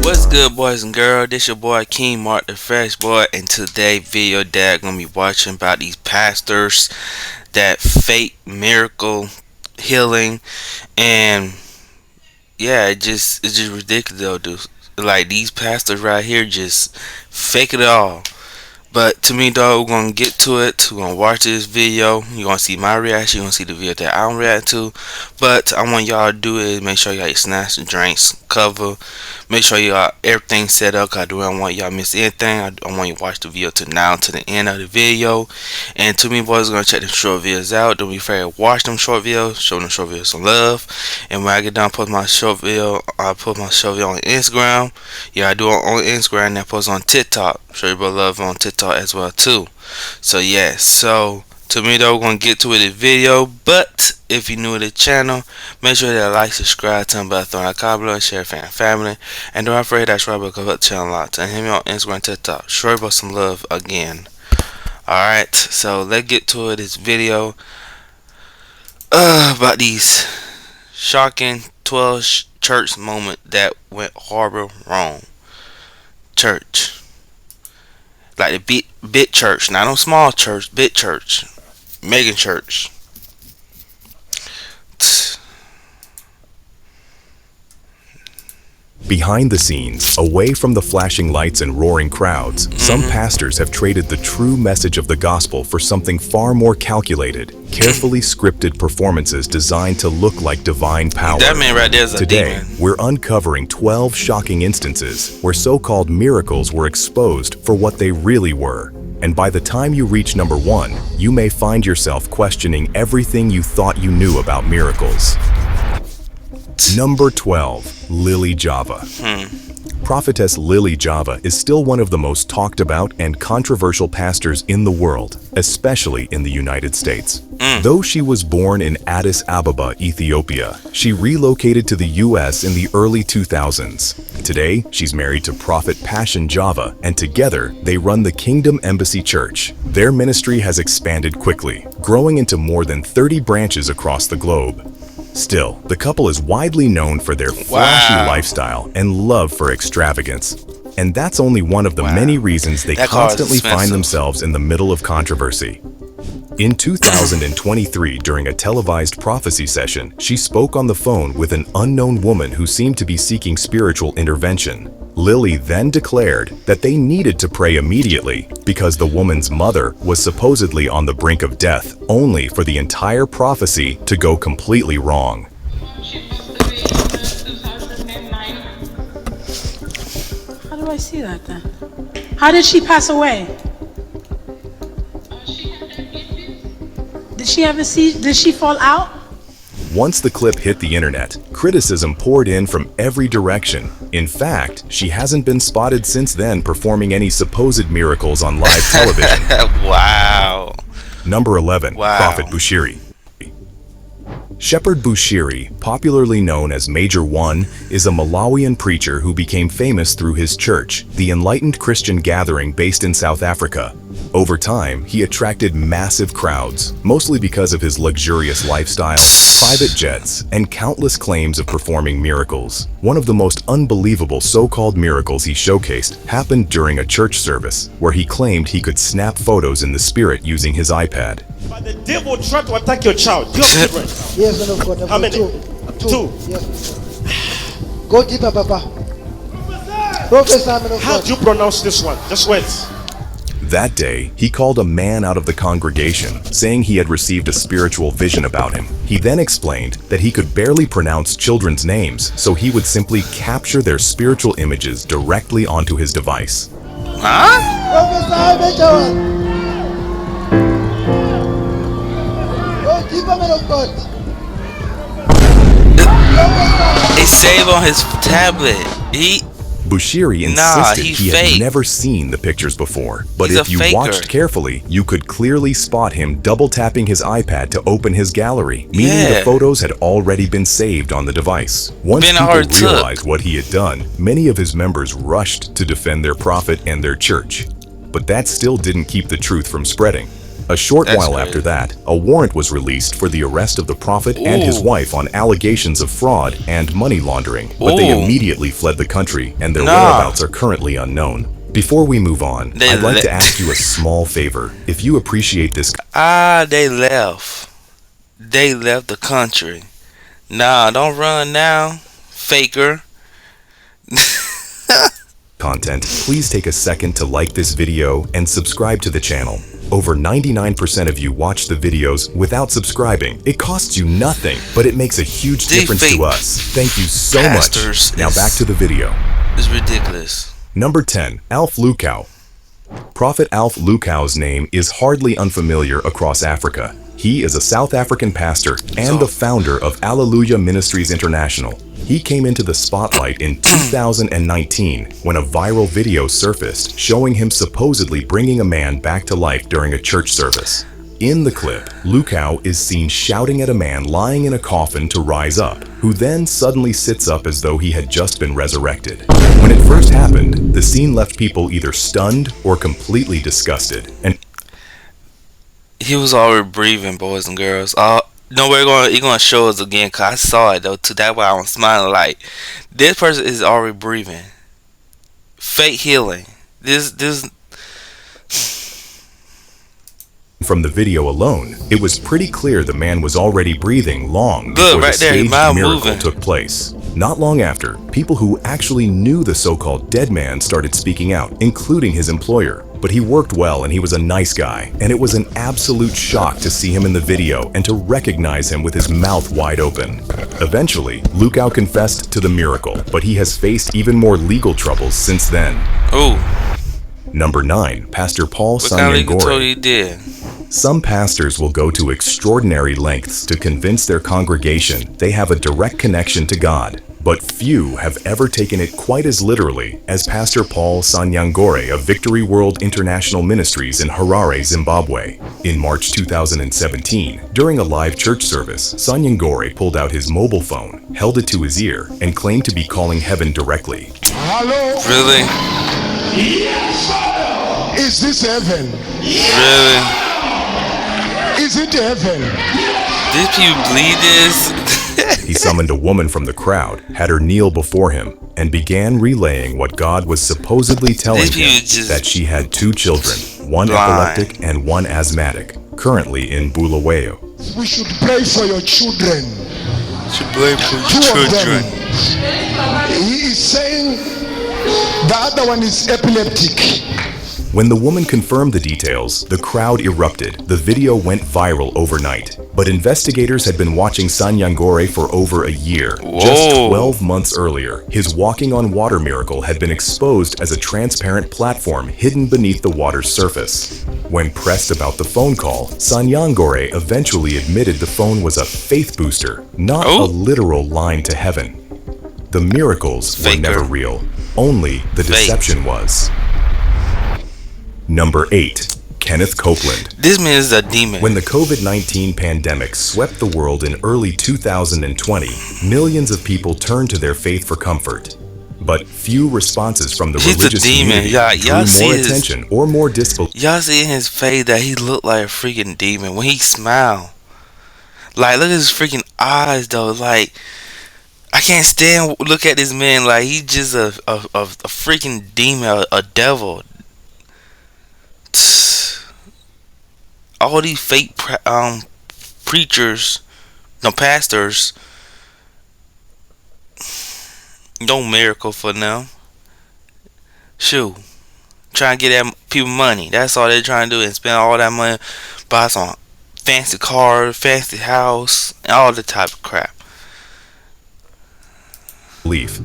What's good, boys and girls? This your boy King Mark the Fresh Boy, and today video dad gonna be watching about these pastors that fake miracle healing, and yeah, it's just ridiculous though, dude. Like these pastors right here just fake it all. But to me, though, we're gonna get to it. We're gonna watch this video. You're gonna see my reaction. You're gonna see the video that I'm reacting to. But I want y'all to do is make sure y'all eat snacks and drinks, cover. Make sure y'all everything set up. 'Cause I don't want y'all miss anything. I want you to watch the video to now to the end of the video. And to me, boys, gonna check them short videos out. Don't be afraid to watch them short videos. Show them short videos some love. And when I get done, post my short video. I put my short video on Instagram. Yeah, I do it on Instagram and I post on TikTok. Show your love on TikTok as well too. So yeah, so to me though, we're gonna get to the video. But if you're new to the channel, make sure that like, subscribe, turn bell, throw that comment, share, family, and don't afraid that subscribe because the channel a lot. And hit me on Instagram, TikTok. Show you some love again. Alright, so let's get to this video about these shocking 12 church moment that went horrible wrong. Church. Like the big church, not on small church, big church, mega church. Behind the scenes, away from the flashing lights and roaring crowds, some pastors have traded the true message of the gospel for something far more calculated, carefully scripted performances designed to look like divine power. That man right there is a Today, demon. we're uncovering 12 shocking instances where so-called miracles were exposed for what they really were. And by the time you reach number 1, you may find yourself questioning everything you thought you knew about miracles. Number 12, Lily Java. Prophetess Lily Java is still one of the most talked about and controversial pastors in the world, especially in the United States. Though she was born in Addis Ababa, Ethiopia, she relocated to the US in the early 2000s. Today, she's married to Prophet Passion Java, and together they run the Kingdom Embassy Church. Their ministry has expanded quickly, growing into more than 30 branches across the globe. Still, the couple is widely known for their flashy lifestyle and love for extravagance. And that's only one of the many reasons they constantly find themselves in the middle of controversy. In 2023, during a televised prophecy session, she spoke on the phone with an unknown woman who seemed to be seeking spiritual intervention. Lily then declared that they needed to pray immediately because the woman's mother was supposedly on the brink of death, only for the entire prophecy to go completely wrong. She passed away in 2009. How do I see that then? How did she pass away? She had diabetes. Did she have a seizure? Did she fall out? Once the clip hit the internet, criticism poured in from every direction. In fact, she hasn't been spotted since then performing any supposed miracles on live television. Wow. Number 11, Prophet Bushiri. Shepherd Bushiri, popularly known as Major One, is a Malawian preacher who became famous through his church, the Enlightened Christian Gathering based in South Africa. Over time, he attracted massive crowds, mostly because of his luxurious lifestyle, private jets, and countless claims of performing miracles. One of the most unbelievable so-called miracles he showcased happened during a church service, where he claimed he could snap photos in the spirit using his iPad. But the devil tried to attack your child. Do you have children? Yes, man of God. I've How got many? Two. Yes. Go deeper, Papa. Professor, man of How God. do you pronounce this one? Just wait. That day, he called a man out of the congregation, saying he had received a spiritual vision about him. He then explained that he could barely pronounce children's names, so he would simply capture their spiritual images directly onto his device. Huh? Professor, Major. Go deeper, man of God. It saved on his tablet. Bushiri Nah, insisted he he fake. had never seen the pictures before, but He's a if you faker. watched carefully, you could clearly spot him double-tapping his iPad to open his gallery, meaning Yeah. the photos had already been saved on the device. Once Been people already took. realized what he had done, many of his members rushed to defend their prophet and their church. But that still didn't keep the truth from spreading. A short That's while crazy. after that, a warrant was released for the arrest of the prophet and his Ooh. wife on allegations of fraud and money laundering, but they Ooh. immediately fled the country and their Nah. whereabouts are currently unknown. Before we move on, They I'd like le- to ask you a small favor. If you appreciate this They left. They left the country. Nah, don't run now, faker. content, please take a second to like this video and subscribe to the channel. Over 99% of you watch the videos without subscribing. It costs you nothing, but it makes a huge These difference fake to us. Thank you so pastors much. Now is- back to the video. It's ridiculous. Number 10. Alf Lukau. Prophet Alf Lukau's name is hardly unfamiliar across Africa. He is a South African pastor and the founder of Alleluia Ministries International. He came into the spotlight in 2019 when a viral video surfaced showing him supposedly bringing a man back to life during a church service. In the clip, Lukau is seen shouting at a man lying in a coffin to rise up, who then suddenly sits up as though he had just been resurrected. When it first happened, the scene left people either stunned or completely disgusted, and He was already breathing, boys and girls. No, he gonna show us again, cause I saw it though too. That's why I'm smiling. Like, this person is already breathing. Fake healing. This. from the video alone, it was pretty clear the man was already breathing long Look, before right the there, his staged mouth miracle moving. took place. Not long after, people who actually knew the so-called dead man started speaking out, including his employer. But he worked well and he was a nice guy, and it was an absolute shock to see him in the video and to recognize him with his mouth wide open. Eventually, Lukau confessed to the miracle, but he has faced even more legal troubles since then. Ooh, Number 9. Pastor Paul what kind of legal told Sanyangore. he did? Some pastors will go to extraordinary lengths to convince their congregation they have a direct connection to God, but few have ever taken it quite as literally as Pastor Paul Sanyangore of Victory World International Ministries in Harare, Zimbabwe. In March 2017, during a live church service, Sanyangore pulled out his mobile phone, held it to his ear, and claimed to be calling heaven directly. Hello? Really? Is this heaven? Really? Is it heaven? These people believe this? He summoned a woman from the crowd, had her kneel before him, and began relaying what God was supposedly telling These people him, just that she had 2 children, one blind. epileptic and one asthmatic, currently in Bulawayo. We should pray for your children. Should blame for 2 of them. He is saying the other one is epileptic. When the woman confirmed the details, the crowd erupted. The video went viral overnight. But investigators had been watching Sanyangore for over a year. Just Whoa. 12 months earlier, his walking on water miracle had been exposed as a transparent platform hidden beneath the water's surface. When pressed about the phone call, Sanyangore eventually admitted the phone was a faith booster, not Oh. a literal line to heaven. The miracles were Faker. never real. Only the Fake. deception was. Number 8. Kenneth Copeland. This man is a demon. When the COVID-19 pandemic swept the world in early 2020, millions of people turned to their faith for comfort. But few responses from the He's a religious demon. community Y'all drew see more his- attention or more disbelief. Y'all see in his face that he looked like a freaking demon when he smiled. Like, look at his freaking eyes though. Like, I can't stand look at this man. Like, he just a freaking demon, a devil. All these fake preachers, no pastors, no miracle for them. Shoot, trying to get that people money. That's all they're trying to do, and spend all that money, buy some fancy car, fancy house, and all the type of crap.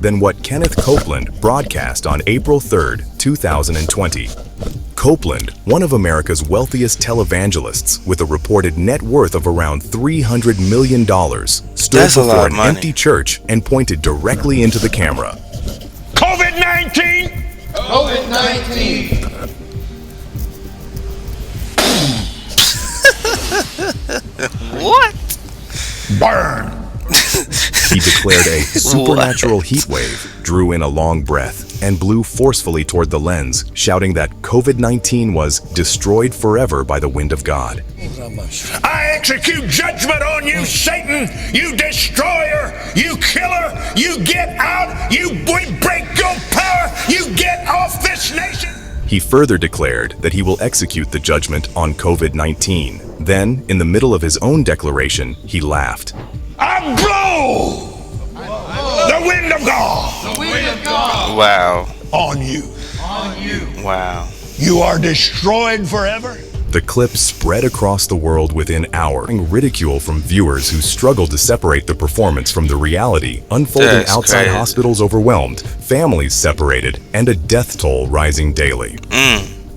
Than what Kenneth Copeland broadcast on April 3rd, 2020. Copeland, one of America's wealthiest televangelists with a reported net worth of around $300 million, stood That's a lot before of an money. empty church and pointed directly into the camera. COVID-19 COVID-19. What? Burn. He declared a supernatural heat wave, drew in a long breath, and blew forcefully toward the lens, shouting that COVID-19 was destroyed forever by the wind of God. I execute judgment on you, Satan, you destroyer, you killer, you get out, we break your power, you get off this nation. He further declared that he will execute the judgment on COVID-19. Then, in the middle of his own declaration, he laughed. I blow the wind of God. The wind of God. Wow. On you. On you. Wow. You are destroyed forever. The clip spread across the world within hours, ridicule from viewers who struggled to separate the performance from the reality, unfolding That's outside crazy. hospitals overwhelmed, families separated, and a death toll rising daily.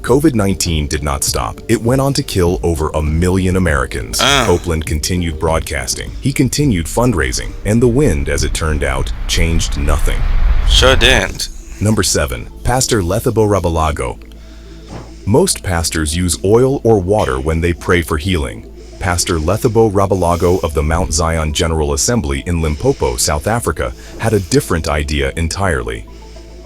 COVID-19 did not stop. It went on to kill over 1 million Americans. Copeland continued broadcasting. He continued fundraising, and the wind, as it turned out, changed nothing. Sure didn't. Number 7. Pastor Lethabo Rabalago. Most pastors use oil or water when they pray for healing. Pastor Lethabo Rabalago of the Mount Zion General Assembly in Limpopo, South Africa, had a different idea entirely.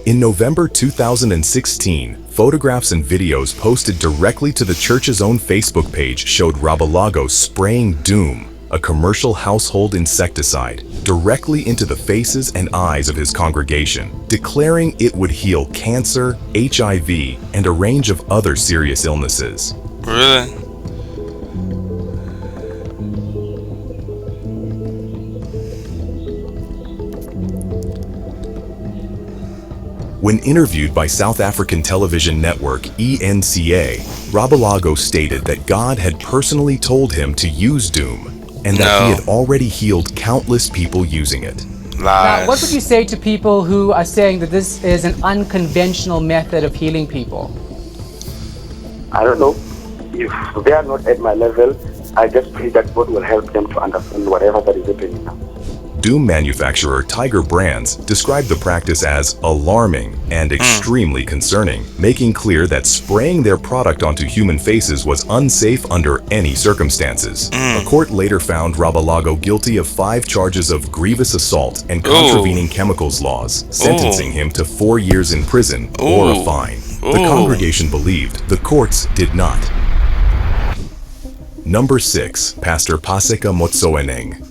In November 2016, photographs and videos posted directly to the church's own Facebook page showed Rabalago spraying Doom, a commercial household insecticide, directly into the faces and eyes of his congregation, declaring it would heal cancer, HIV, and a range of other serious illnesses. Really? When interviewed by South African television network ENCA, Rabalago stated that God had personally told him to use Doom, and that he had already healed countless people using it. Lies. Now, what would you say to people who are saying that this is an unconventional method of healing people? I don't know. If they are not at my level, I just pray that God will help them to understand whatever that is happening now. Doom manufacturer Tiger Brands described the practice as alarming and extremely concerning, making clear that spraying their product onto human faces was unsafe under any circumstances. A court later found Rabalago guilty of 5 charges of grievous assault and contravening chemicals laws, sentencing him to 4 years in prison or a fine. The congregation believed, the courts did not. Number 6. Pastor Paseka Motsoeneng.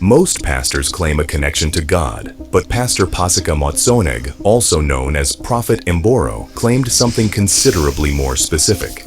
Most pastors claim a connection to God, but Pastor Paseka Motsoeneng, also known as Prophet Mboro, claimed something considerably more specific.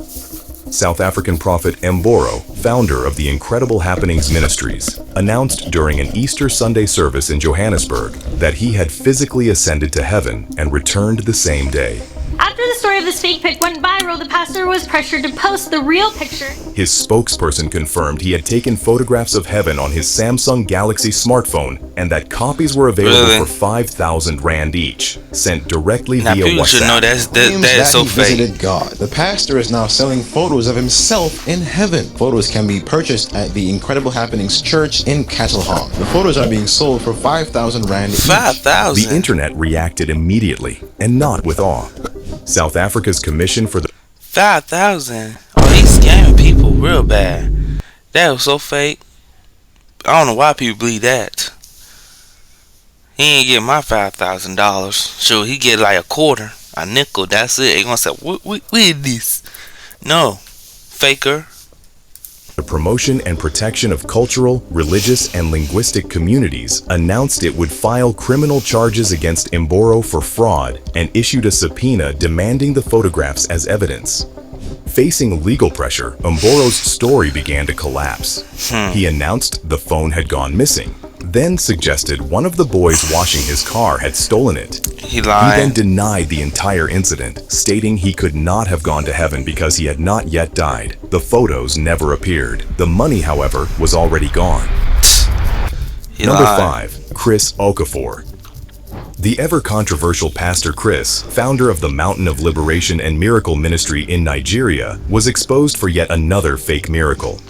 South African prophet Mboro, founder of the Incredible Happenings Ministries, announced during an Easter Sunday service in Johannesburg that he had physically ascended to heaven and returned the same day. After the story of this fake pic went viral, the pastor was pressured to post the real picture. His spokesperson confirmed he had taken photographs of heaven on his Samsung Galaxy smartphone and that copies were available for 5,000 Rand each, sent directly Now, via people should know WhatsApp. that is so he fake. visited God. The pastor is now selling photos of himself in heaven. Photos can be purchased at the Incredible Happenings Church in Kettleham. The photos are being sold for 5,000 Rand each. 5,000? The internet reacted immediately, and not with awe. South Africa's Commission for the 5,000? Oh, he's scamming people real bad. That was so fake. I don't know why people believe that. He ain't get my $5,000. Sure, he get like a quarter, a nickel. That's it. He gonna say, what is this? No, faker. The Promotion and Protection of Cultural, Religious, and Linguistic Communities announced it would file criminal charges against Mboro for fraud and issued a subpoena demanding the photographs as evidence. Facing legal pressure, Mboro's story began to collapse. He announced the phone had gone missing, then suggested one of the boys washing his car had stolen it. He lied. He then denied the entire incident, stating he could not have gone to heaven because he had not yet died. The photos never appeared. The money, however, was already gone. Number 5. Chris Okafor. The ever-controversial Pastor Chris, founder of the Mountain of Liberation and Miracle Ministry in Nigeria, was exposed for yet another fake miracle.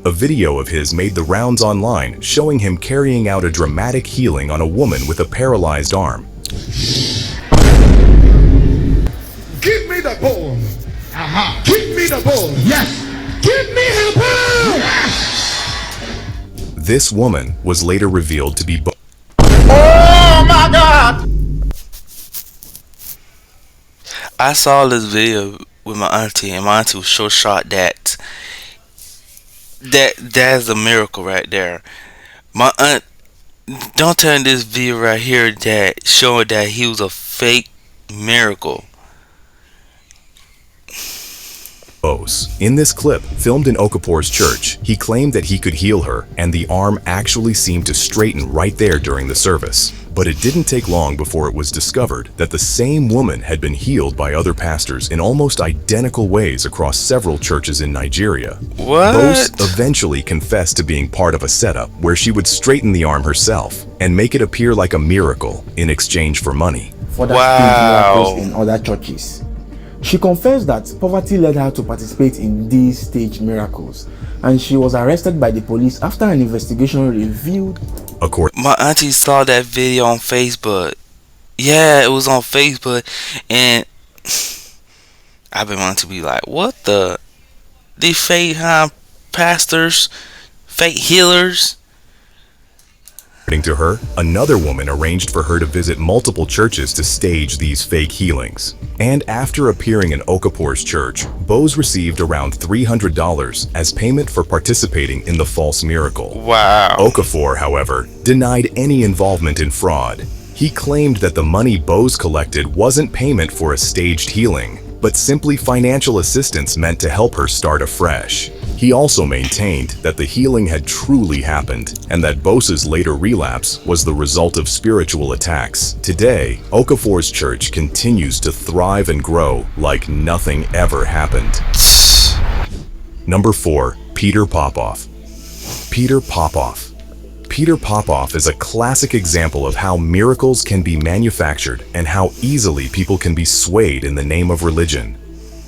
A video of his made the rounds online, showing him carrying out a dramatic healing on a woman with a paralyzed arm. the bull. Give me the bull. Yes. Give me the bull. Yes. This woman was later revealed to be Oh my God. I saw this video with my auntie, and my auntie was so shocked that's a miracle right there. My aunt don't turn this video right here that showing that he was a fake miracle. Bose. In this clip, filmed in Okapor's church, he claimed that he could heal her, and the arm actually seemed to straighten right there during the service. But it didn't take long before it was discovered that the same woman had been healed by other pastors in almost identical ways across several churches in Nigeria. What? Bose eventually confessed to being part of a setup where she would straighten the arm herself and make it appear like a miracle in exchange for money. For that miracles in other churches. She confessed that poverty led her to participate in these staged miracles, and she was arrested by the police after an investigation revealed. My auntie saw that video on Facebook. Yeah, it was on Facebook, and I've been wanting to be like, what the? These fake pastors, fake healers. According to her, another woman arranged for her to visit multiple churches to stage these fake healings. And after appearing in Okapor's church, Bose received around $300 as payment for participating in the false miracle. Wow. Okafor, however, denied any involvement in fraud. He claimed that the money Bose collected wasn't payment for a staged healing, but simply financial assistance meant to help her start afresh. He also maintained that the healing had truly happened and that Bose's later relapse was the result of spiritual attacks. Today, Okafor's church continues to thrive and grow like nothing ever happened. Number 4. Peter Popoff. Peter Popoff. Peter Popoff is a classic example of how miracles can be manufactured and how easily people can be swayed in the name of religion.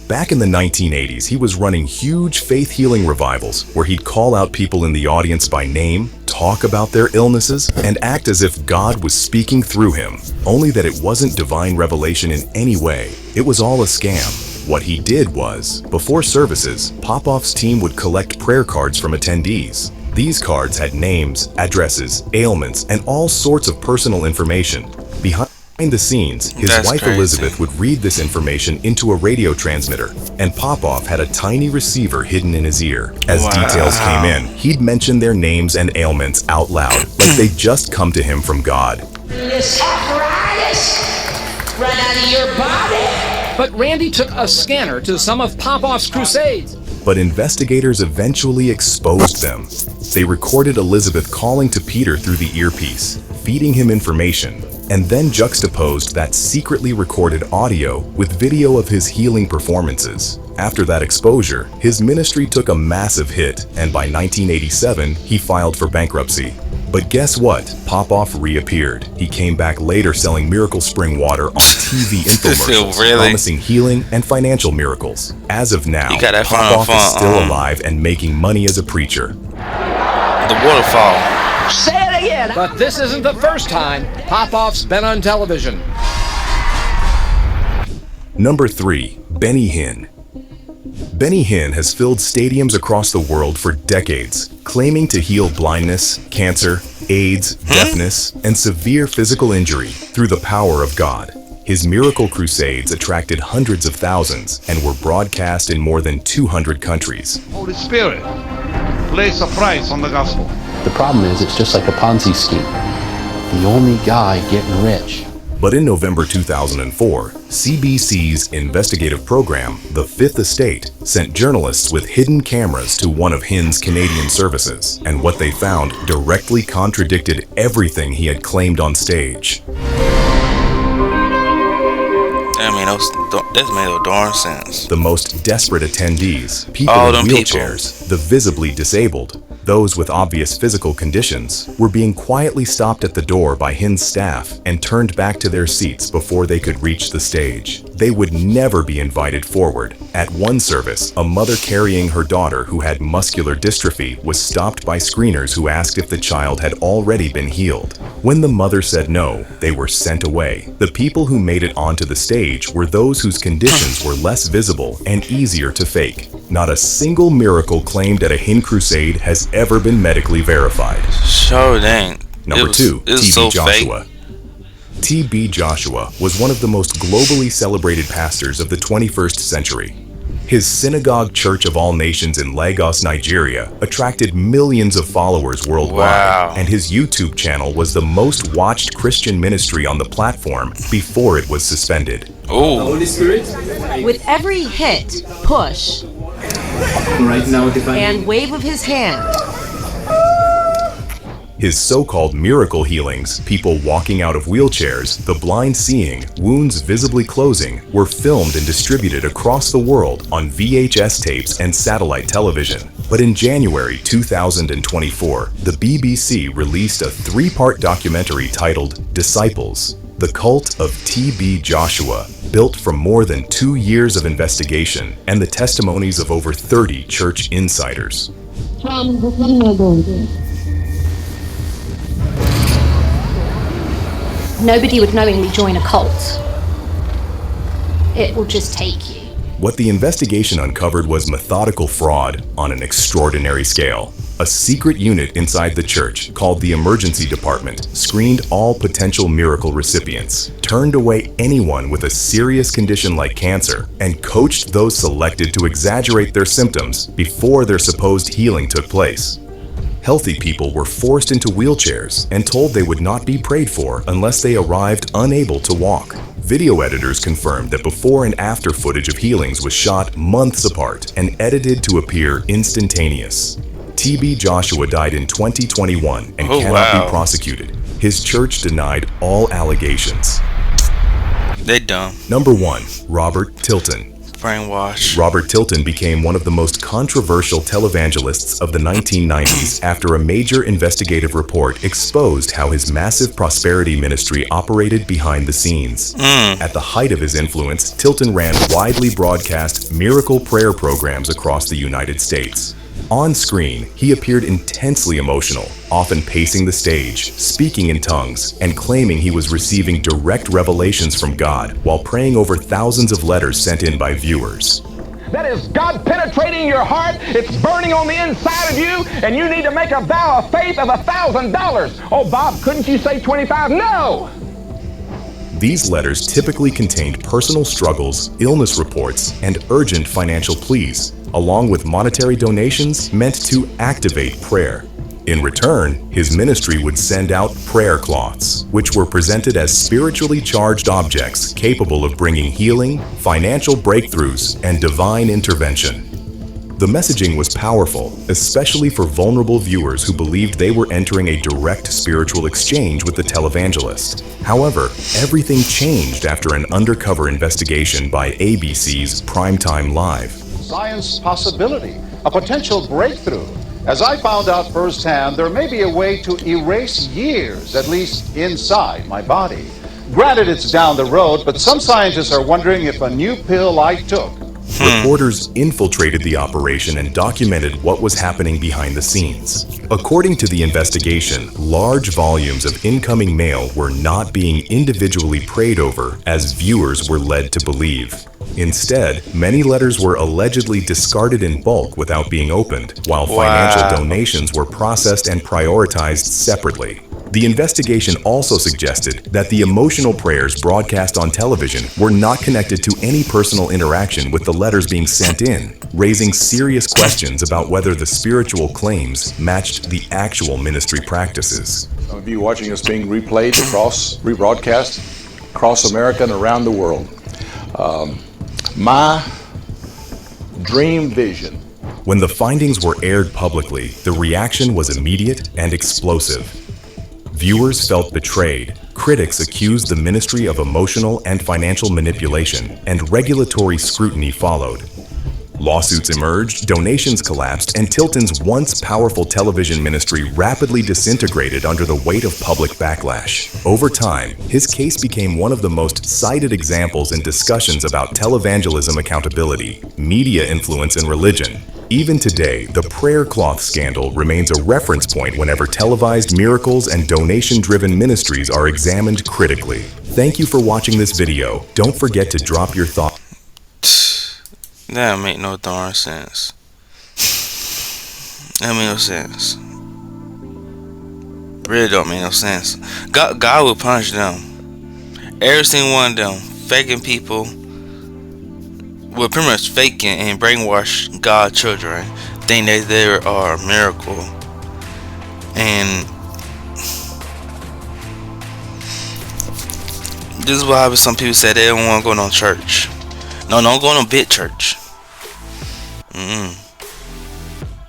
Back in the 1980s, he was running huge faith healing revivals where he'd call out people in the audience by name, talk about their illnesses, and act as if God was speaking through him, only that it wasn't divine revelation in any way. It was all a scam. What he did was, before services, Popoff's team would collect prayer cards from attendees. These cards had names, addresses, ailments, and all sorts of personal information. Behind the scenes, his wife Elizabeth would read this information into a radio transmitter, and Popoff had a tiny receiver hidden in his ear. As details came in, he'd mention their names and ailments out loud, like they'd just come to him from God. This arthritis run out of your body. But Randy took a scanner to some of Popoff's crusades. But investigators eventually exposed them. They recorded Elizabeth calling to Peter through the earpiece, feeding him information, and then juxtaposed that secretly recorded audio with video of his healing performances. After that exposure, his ministry took a massive hit, and by 1987, he filed for bankruptcy. But guess what? Popoff reappeared. He came back later selling miracle spring water on TV infomercials, promising healing and financial miracles. As of now, Popoff is still alive and making money as a preacher. The waterfall. Say it again. But this isn't the first time Popoff's been on television. Number 3. Benny Hinn. Benny Hinn has filled stadiums across the world for decades, claiming to heal blindness, cancer, AIDS, deafness, and severe physical injury through the power of God. His miracle crusades attracted hundreds of thousands and were broadcast in more than 200 countries. Holy Spirit, place a price on the gospel. The problem is it's just like a Ponzi scheme. The only guy getting rich. But in November 2004, CBC's investigative program, The Fifth Estate, sent journalists with hidden cameras to one of Hinn's Canadian services, and what they found directly contradicted everything he had claimed on stage. I mean, that made no darn sense. The most desperate attendees, people in wheelchairs, the visibly disabled, those with obvious physical conditions, were being quietly stopped at the door by Hinn's staff and turned back to their seats before they could reach the stage. they would never be invited forward. At one service, a mother carrying her daughter who had muscular dystrophy was stopped by screeners who asked if the child had already been healed. When the mother said no, they were sent away. The people who made it onto the stage were those whose conditions were less visible and easier to fake. Not a single miracle claimed at a Hin crusade has ever been medically verified. Sure dang. Number 2, it was TB so Joshua. fake. T.B. Joshua was one of the most globally celebrated pastors of the 21st century. His synagogue Church of All Nations in Lagos, Nigeria, attracted millions of followers worldwide, and his YouTube channel was the most watched Christian ministry on the platform before it was suspended. Oh. Holy Spirit. With every hit, push, Right now, and wave of his hand, His so-called miracle healings, people walking out of wheelchairs, the blind seeing, wounds visibly closing, were filmed and distributed across the world on VHS tapes and satellite television. But in January 2024, the BBC released a 3-part documentary titled Disciples: The Cult of T.B. Joshua, built from more than 2 years of investigation and the testimonies of over 30 church insiders. Nobody would knowingly join a cult. It will just take you. What the investigation uncovered was methodical fraud on an extraordinary scale. A secret unit inside the church, called the Emergency Department, screened all potential miracle recipients, turned away anyone with a serious condition like cancer, and coached those selected to exaggerate their symptoms before their supposed healing took place. Healthy people were forced into wheelchairs and told they would not be prayed for unless they arrived unable to walk. Video editors confirmed that before and after footage of healings was shot months apart and edited to appear instantaneous. T.B. Joshua died in 2021 and cannot be prosecuted. His church denied all allegations. They dumb. Number 1. Robert Tilton. Brainwashed. Robert Tilton became one of the most controversial televangelists of the 1990s after a major investigative report exposed how his massive prosperity ministry operated behind the scenes. At the height of his influence, Tilton ran widely broadcast miracle prayer programs across the United States. On screen, he appeared intensely emotional, often pacing the stage, speaking in tongues, and claiming he was receiving direct revelations from God while praying over thousands of letters sent in by viewers. That is God penetrating your heart. It's burning on the inside of you, and you need to make a vow of faith of $1,000. Oh, Bob, couldn't you say 25? No! These letters typically contained personal struggles, illness reports, and urgent financial pleas, along with monetary donations meant to activate prayer. In return, his ministry would send out prayer cloths, which were presented as spiritually charged objects capable of bringing healing, financial breakthroughs, and divine intervention. The messaging was powerful, especially for vulnerable viewers who believed they were entering a direct spiritual exchange with the televangelist. However, everything changed after an undercover investigation by ABC's Primetime Live. Science possibility, a potential breakthrough. As I found out firsthand, there may be a way to erase years, at least inside my body. Granted, it's down the road, but some scientists are wondering if a new pill I took. Reporters infiltrated the operation and documented what was happening behind the scenes. According to the investigation, large volumes of incoming mail were not being individually prayed over as viewers were led to believe. Instead, many letters were allegedly discarded in bulk without being opened, while financial donations were processed and prioritized separately. The investigation also suggested that the emotional prayers broadcast on television were not connected to any personal interaction with the letters being sent in, raising serious questions about whether the spiritual claims matched the actual ministry practices. Some of you watching us being replayed rebroadcast across America and around the world. My dream vision. When the findings were aired publicly, the reaction was immediate and explosive. Viewers felt betrayed, critics accused the ministry of emotional and financial manipulation, and regulatory scrutiny followed. Lawsuits emerged, donations collapsed, and Tilton's once powerful television ministry rapidly disintegrated under the weight of public backlash. Over time, his case became one of the most cited examples in discussions about televangelism accountability, media influence, and religion. Even today, the prayer cloth scandal remains a reference point whenever televised miracles and donation-driven ministries are examined critically. Thank you for watching this video. Don't forget to drop your thoughts. That don't make no darn sense. That make no sense. Really don't make no sense. God will punish them. Every single one of them faking people. Well, pretty much faking and brainwash God's children. Think that they are a miracle. And this is what happens. Some people say they don't want to go to church. No, don't go to big church.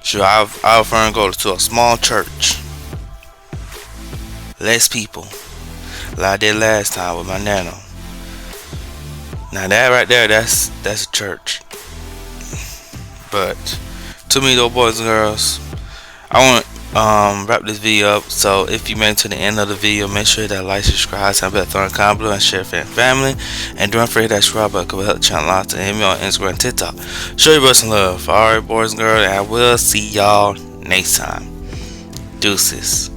Sure, I prefer to go to a small church. Less people. Like I did last time with my nano. Now that right there, that's a church. But to me, though, boys and girls, I want to wrap this video up. So if you made it to the end of the video, make sure that like, subscribe, tap that thumb, comment below, and share with your family. And don't forget that subscribe button will help the channel out. And hit me on Instagram and TikTok. Show your some love. Alright, boys and girls, and I will see y'all next time. Deuces.